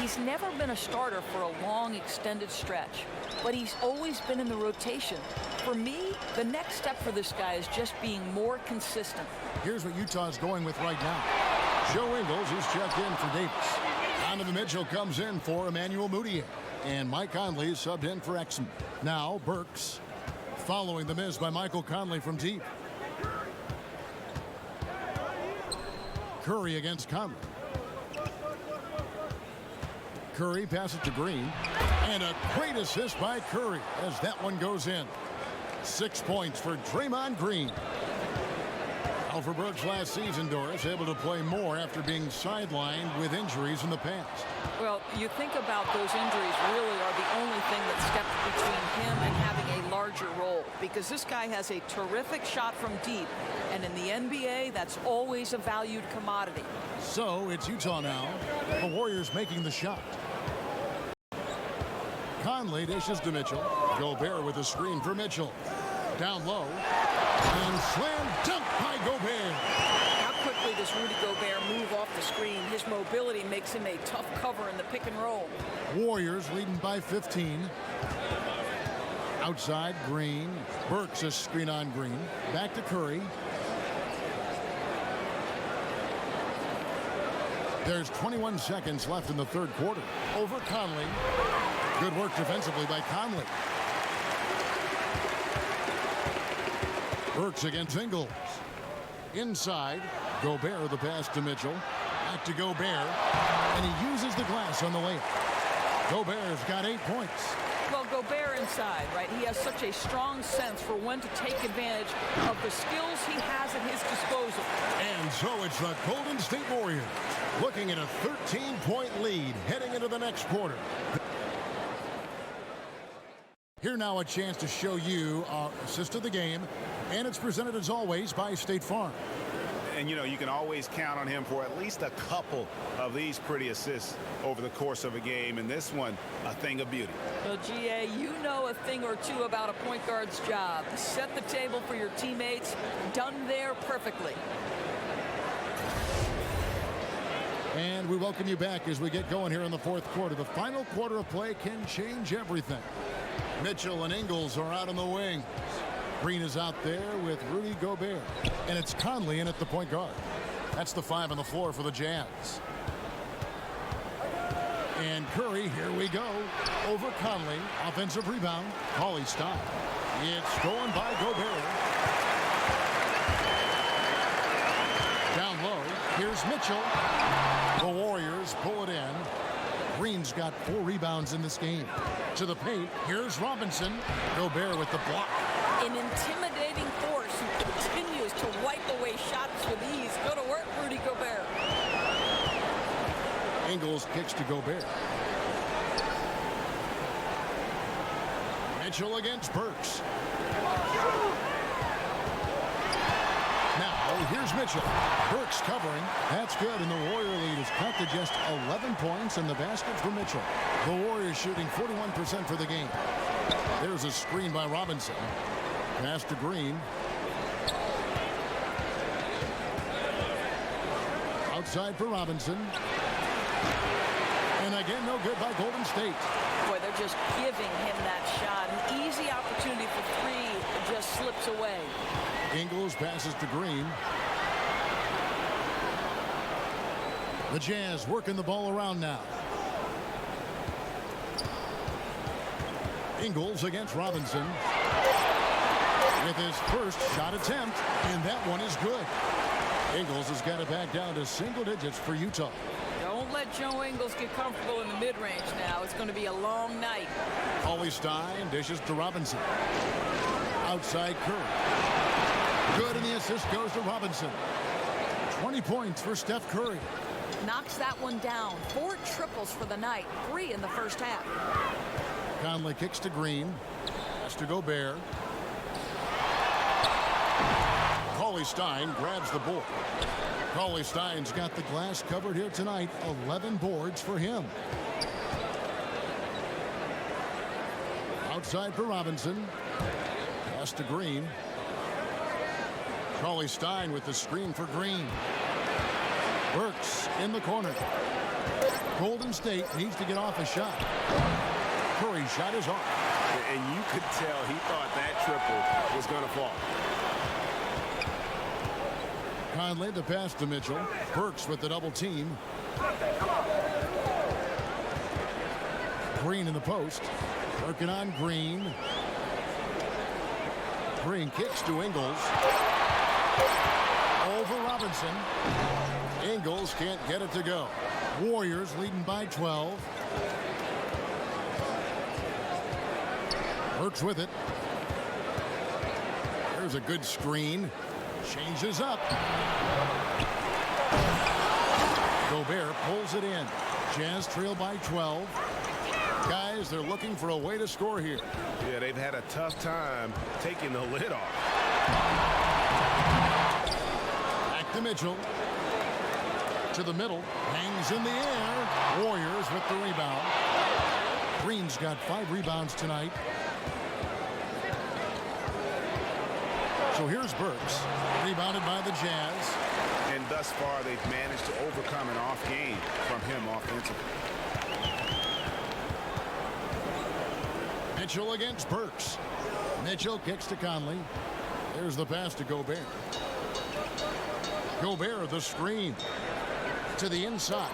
he's never been a starter for a long, extended stretch, but he's always been in the rotation. For me, the next step for this guy is just being more consistent. Here's what Utah's going with right now. Joe Ingles is checked in for Davis. Donovan Mitchell comes in for Emmanuel Moutier. And Mike Conley is subbed in for Exum. Now Burks following the miss by Michael Conley from deep. Curry against Conley. Curry passes to Green. And a great assist by Curry as that one goes in. 6 points for Draymond Green. Alfred Burks last season, Doris, able to play more after being sidelined with injuries in the past. Well, you think about those injuries really are the only thing that stepped between him and having a larger role, because this guy has a terrific shot from deep, and in the NBA, that's always a valued commodity. So it's Utah now. The Warriors making the shot. Conley dishes to Mitchell. Gobert with a screen for Mitchell. Down low. And slam dunk by Gobert. How quickly does Rudy Gobert move off the screen? His mobility makes him a tough cover in the pick and roll. Warriors leading by 15. Outside, Green. Burks a screen on Green. Back to Curry. There's 21 seconds left in the third quarter. Over Conley. Good work defensively by Conley. Burks against Ingles. Inside, Gobert the pass to Mitchell. Back to Gobert. And he uses the glass on the layup. Gobert's got 8 points. Well, Gobert inside, right? He has such a strong sense for when to take advantage of the skills he has at his disposal. And so it's the Golden State Warriors looking at a 13-point lead heading into the next quarter. Here now a chance to show you our assist of the game, and it's presented as always by State Farm. And, you know, you can always count on him for at least a couple of these pretty assists over the course of a game, and this one, a thing of beauty. Well, GA, you know a thing or two about a point guard's job. Set the table for your teammates. Done there perfectly. And we welcome you back as we get going here in the fourth quarter. The final quarter of play can change everything. Mitchell and Ingles are out on the wing. Green is out there with Rudy Gobert. And it's Conley in at the point guard. That's the 5 on the floor for the Jazz. And Curry, here we go. Over Conley. Offensive rebound. Cauley Stein. It's stolen by Gobert. Down low. Here's Mitchell. The Warriors pull it in. Green's got 4 rebounds in this game. To the paint, here's Robinson. Gobert with the block. An intimidating force who continues to wipe away shots with ease. Go to work, Rudy Gobert. Ingles kicks to Gobert. Mitchell against Burks. Now, here's Mitchell. Burks covering. That's good, and the Warrior lead is cut to just 11 points in the basket for Mitchell. The Warriors shooting 41% for the game. There's a screen by Robinson. Pass to Green. Outside for Robinson. And again, no good by Golden State. Boy, they're just giving him that shot. An easy opportunity for 3 just slips away. Ingles passes to Green. The Jazz working the ball around now. Ingles against Robinson. With his first shot attempt, and that one is good. Ingles has got it back down to single digits for Utah. Don't let Joe Ingles get comfortable in the mid-range now. It's going to be a long night. Cauley-Stein dishes to Robinson. Outside Curry. Good, and the assist goes to Robinson. 20 points for Steph Curry. Knocks that one down. 4 triples for the night. 3 in the first half. Conley kicks to Green. Has to Gobert. Cauley-Stein grabs the board. Cauley-Stein's got the glass covered here tonight. 11 boards for him. Outside for Robinson. Pass to Green. Cauley-Stein with the screen for Green. Burks in the corner. Golden State needs to get off a shot. Curry's shot is off. And you could tell he thought that triple was going to fall. Conley the pass to Mitchell. Burks with the double team. Green in the post. Working on Green. Green kicks to Ingles. Over Robinson. Ingles can't get it to go. Warriors leading by 12. Burks with it. There's a good screen. Changes up. Gobert pulls it in. Jazz trail by 12. Guys, they're looking for a way to score here. Yeah, they've had a tough time taking the lid off. Back to Mitchell. To the middle. Hangs in the air. Warriors with the rebound. Green's got 5 rebounds tonight. So here's Burks. Rebounded by the Jazz. And thus far, they've managed to overcome an off game from him offensively. Mitchell against Burks. Mitchell kicks to Conley. There's the pass to Gobert. Gobert the screen. To the inside.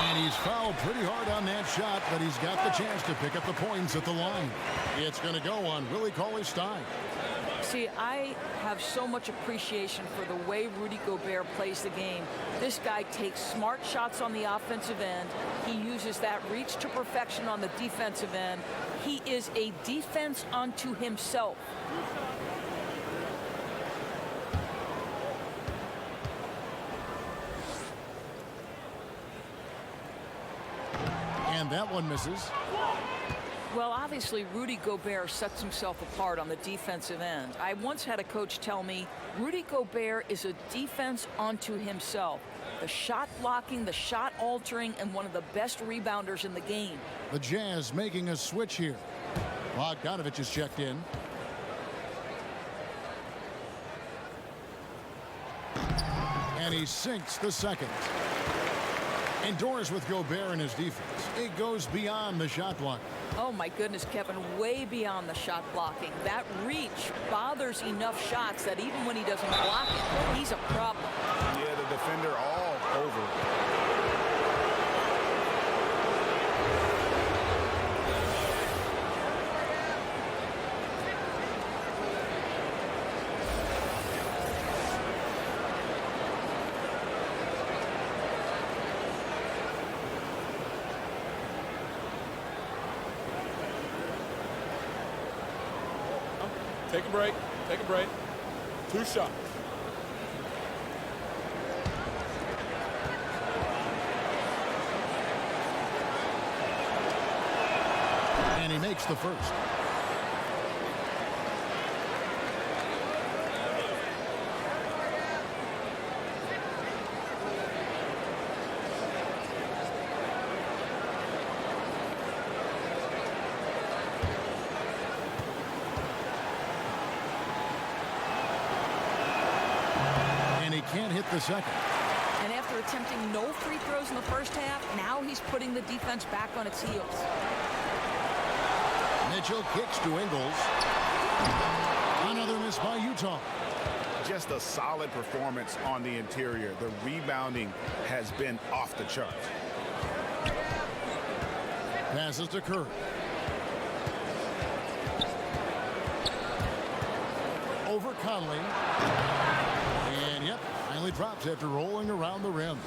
And he's fouled pretty hard on that shot, but he's got the chance to pick up the points at the line. It's going to go on Willie Cauley-Stein. See, I have so much appreciation for the way Rudy Gobert plays the game. This guy takes smart shots on the offensive end. He uses that reach to perfection on the defensive end. He is a defense unto himself. And that one misses. Well, obviously, Rudy Gobert sets himself apart on the defensive end. I once had a coach tell me, Rudy Gobert is a defense unto himself. The shot blocking, the shot altering, and one of the best rebounders in the game. The Jazz making a switch here. Bogdanovich is checked in. And he sinks the second. Indoors with Gobert in his defense. It goes beyond the shot block. Oh, my goodness, Kevin, way beyond the shot blocking. That reach bothers enough shots that even when he doesn't block it, he's a problem. Yeah, the defender all over it. Take a break. Take a break. 2 shots. And he makes the first. Can't hit the second. And after attempting no free throws in the first half, now he's putting the defense back on its heels. Mitchell kicks to Ingles. Another miss by Utah. Just a solid performance on the interior. The rebounding has been off the charts. Passes to Curry. over Conley. And yep, finally drops after rolling around the rim.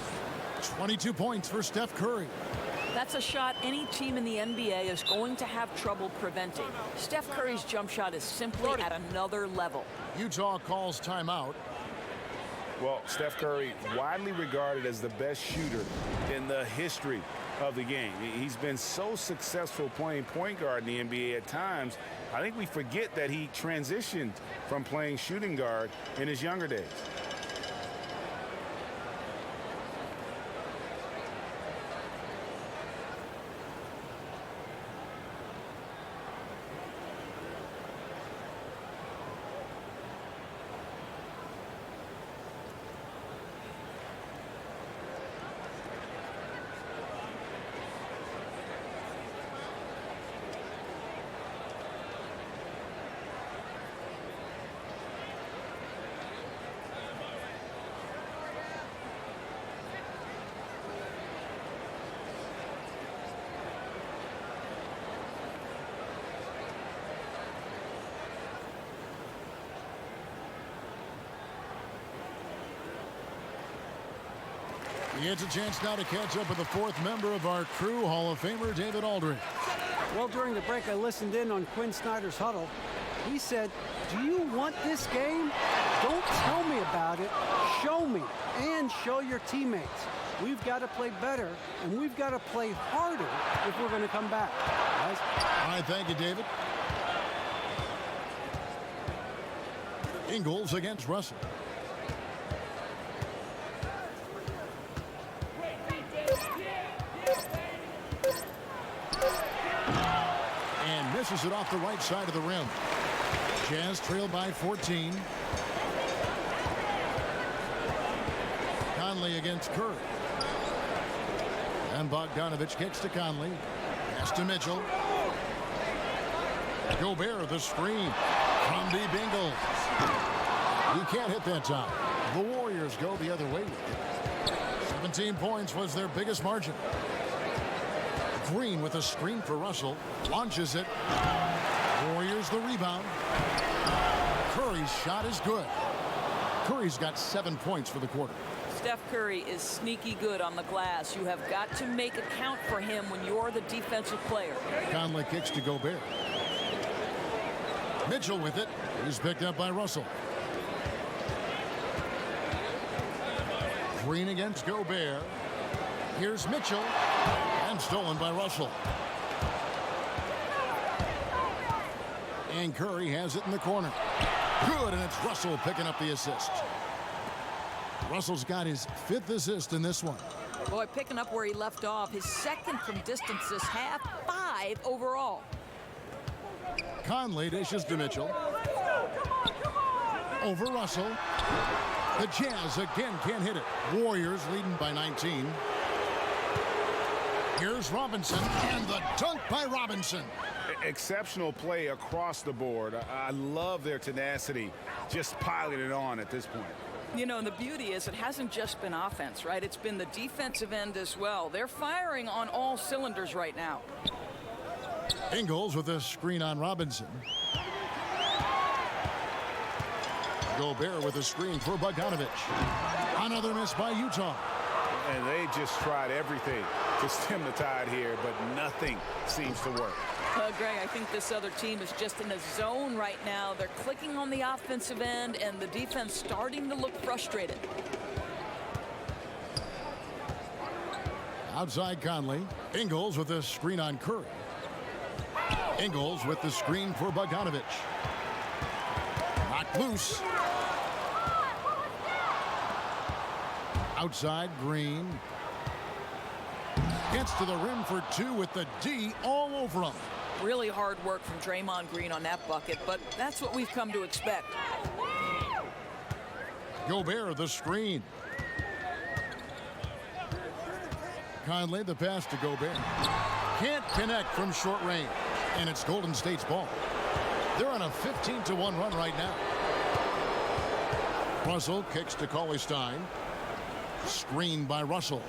22 points for Steph Curry. That's a shot any team in the NBA is going to have trouble preventing. Steph Curry's jump shot is simply at another level. Utah calls timeout. Well, Steph Curry, widely regarded as the best shooter in the history of the game. He's been so successful playing point guard in the NBA at times. I think we forget that he transitioned from playing shooting guard in his younger days. He gets a chance now to catch up with the fourth member of our crew, Hall of Famer David Aldridge. Well, during the break, I listened in on Quinn Snyder's huddle. He said, do you want this game? Don't tell me about it. Show me and show your teammates. We've got to play better, and we've got to play harder if we're going to come back. Guys? All right, thank you, David. Ingles against Russell. And misses it off the right side of the rim. Jazz trail by 14. Conley against Curry. And Bogdanovich kicks to Conley. Pass to Mitchell. Gobert the screen from deep Ingles. He can't hit that time. The Warriors go the other way with it. 17 points was their biggest margin. Green with a screen for Russell. Launches it. Warriors the rebound. Curry's shot is good. Curry's got 7 points for the quarter. Steph Curry is sneaky good on the glass. You have got to make a count for him when you're the defensive player. Conley kicks to Gobert. Mitchell with it. He's picked up by Russell. Green against Gobert. Here's Mitchell. And stolen by Russell. And Curry has it in the corner. Good, and it's Russell picking up the assist. Russell's got his 5th assist in this one. Boy, picking up where he left off. His 2nd from distance this half, 5 overall. Conley dishes to Mitchell. Over Russell. The Jazz again can't hit it. Warriors leading by 19. Here's Robinson, and the dunk by Robinson. Exceptional play across the board. I love their tenacity, just piling it on at this point. You know, and the beauty is it hasn't just been offense, right? It's been the defensive end as well. They're firing on all cylinders right now. Ingles with a screen on Robinson. Gobert with a screen for Bogdanovich. Another miss by Utah. And they just tried everything to stem the tide here, but nothing seems to work. Greg, I think this other team is just in a zone right now. They're clicking on the offensive end, and the defense starting to look frustrated. Outside Conley. Ingles with a screen on Curry. Ingles with the screen for Bogdanovich. Knocked loose. Outside Green. Gets to the rim for 2 with the D all over him. Really hard work from Draymond Green on that bucket, but that's what we've come to expect. Gobert the screen. Conley the pass to Gobert. Can't connect from short range. And it's Golden State's ball. They're on a 15-1 run right now. Russell kicks to Cauley-Stein. Screened by Russell.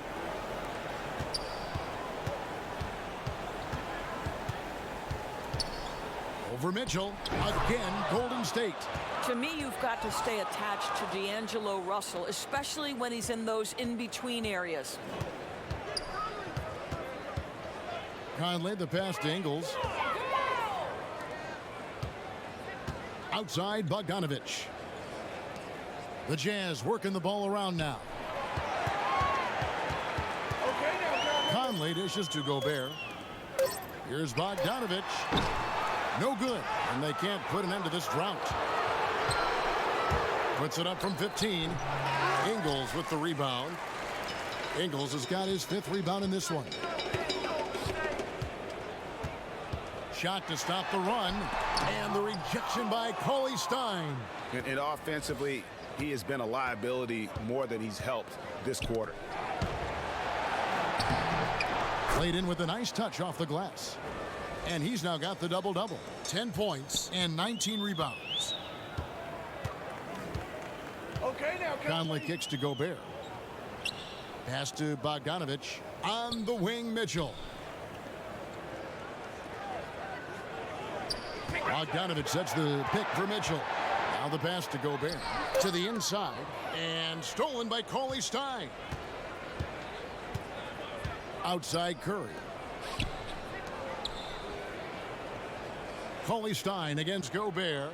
Over Mitchell. Again, Golden State. To me, you've got to stay attached to D'Angelo Russell, especially when he's in those in-between areas. Conley, the pass to Ingles. Outside, Bogdanovich. The Jazz working the ball around now. Conley dishes to Gobert. Here's Bogdanovich. No good, and they can't put an end to this drought. Puts it up from 15. Ingles with the rebound. Ingles has got his 5th rebound in this one. Shot to stop the run, and the rejection by Cauley-Stein. And offensively, he has been a liability more than he's helped this quarter. Played in with a nice touch off the glass. And he's now got the double-double. 10 points and 19 rebounds. Conley kicks to Gobert. Pass to Bogdanovich. On the wing, Mitchell. Bogdanovich sets the pick for Mitchell. Now the pass to Gobert. To the inside. And stolen by Cauley-Stein. Outside Curry. Cauley-Stein against Gobert.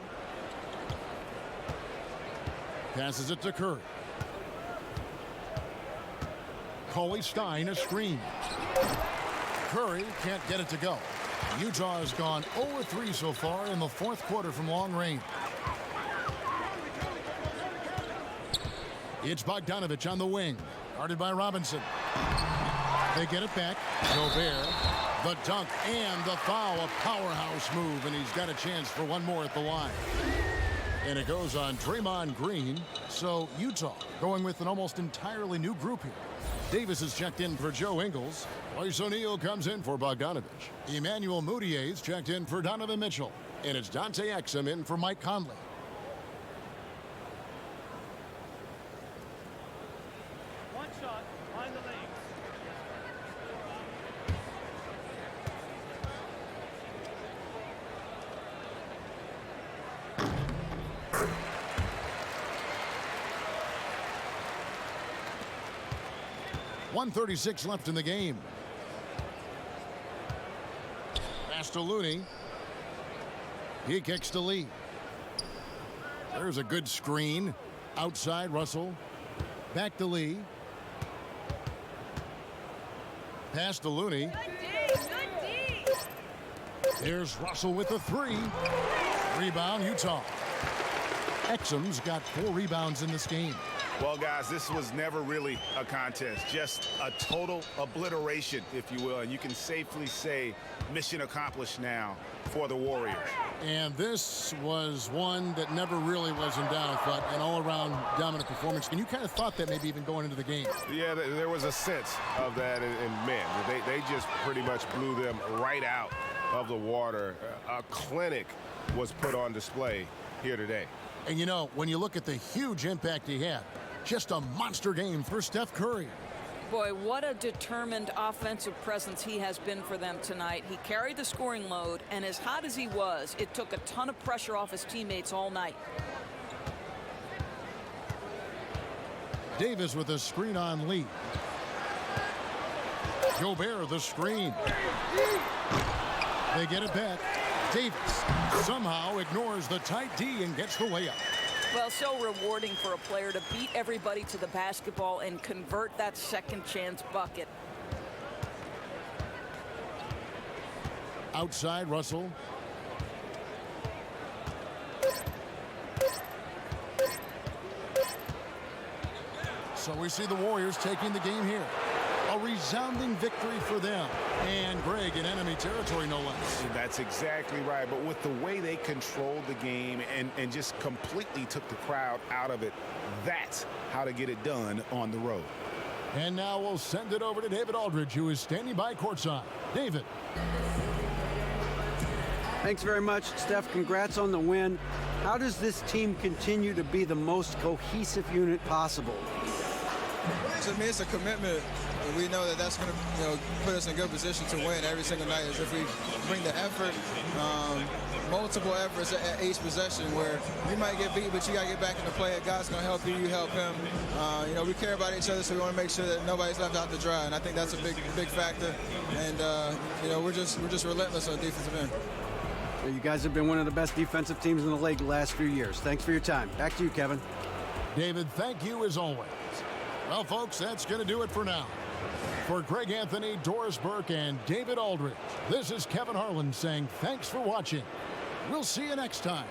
Passes it to Curry. Cauley-Stein a screen. Curry can't get it to go. Utah has gone 0-3 so far in the 4th quarter from long range. It's Bogdanovich on the wing. Guarded by Robinson. They get it back. Gobert. The dunk and the foul. A powerhouse move, and he's got a chance for one more at the line. And it goes on Draymond Green. So Utah going with an almost entirely new group here. Davis is checked in for Joe Ingles. Royce O'Neal comes in for Bogdanovich. Emmanuel Mudiay's checked in for Donovan Mitchell. And it's Dante Exum in for Mike Conley. One shot, find the lane. .136 left in the game. Pass to Looney. He kicks to Lee. There's a good screen. Outside Russell. Back to Lee. Pass to Looney. Here's Russell with the 3. Rebound Utah. Exum's got 4 rebounds in this game. Well, guys, this was never really a contest, just a total obliteration, if you will. And you can safely say mission accomplished now for the Warriors. And this was one that never really was in doubt, but an all-around dominant performance. And you kind of thought that maybe even going into the game. Yeah, there was a sense of that, and man, they just pretty much blew them right out of the water. A clinic was put on display here today. And you know, when you look at the huge impact he had, just a monster game for Steph Curry. Boy, what a determined offensive presence he has been for them tonight. He carried the scoring load, and as hot as he was, it took a ton of pressure off his teammates all night. Davis with a screen on Lee. Gobert the screen. They get it back. Davis somehow ignores the tight D and gets the layup. Well, so rewarding for a player to beat everybody to the basketball and convert that second chance bucket. Outside Russell. So we see the Warriors taking the game here. A resounding victory for them. And Greg in enemy territory, no less. That's exactly right. But with the way they controlled the game and just completely took the crowd out of it, that's how to get it done on the road. And now we'll send it over to David Aldridge, who is standing by courtside. David. Thanks very much, Steph. Congrats on the win. How does this team continue to be the most cohesive unit possible? To me, it's a commitment. We know that that's going to put us in a good position to win every single night. As if we bring the effort, multiple efforts at each possession where you might get beat, but you got to get back into play. God's going to help you, you help him. You know, we care about each other, so we want to make sure that nobody's left out to dry, and I think that's a big factor. And, you know, we're just relentless on defensive end. You guys have been one of the best defensive teams in the league the last few years. Thanks for your time. Back to you, Kevin. David, thank you as always. Well, folks, that's going to do it for now. For Greg Anthony, Doris Burke, and David Aldridge, this is Kevin Harlan saying thanks for watching. We'll see you next time.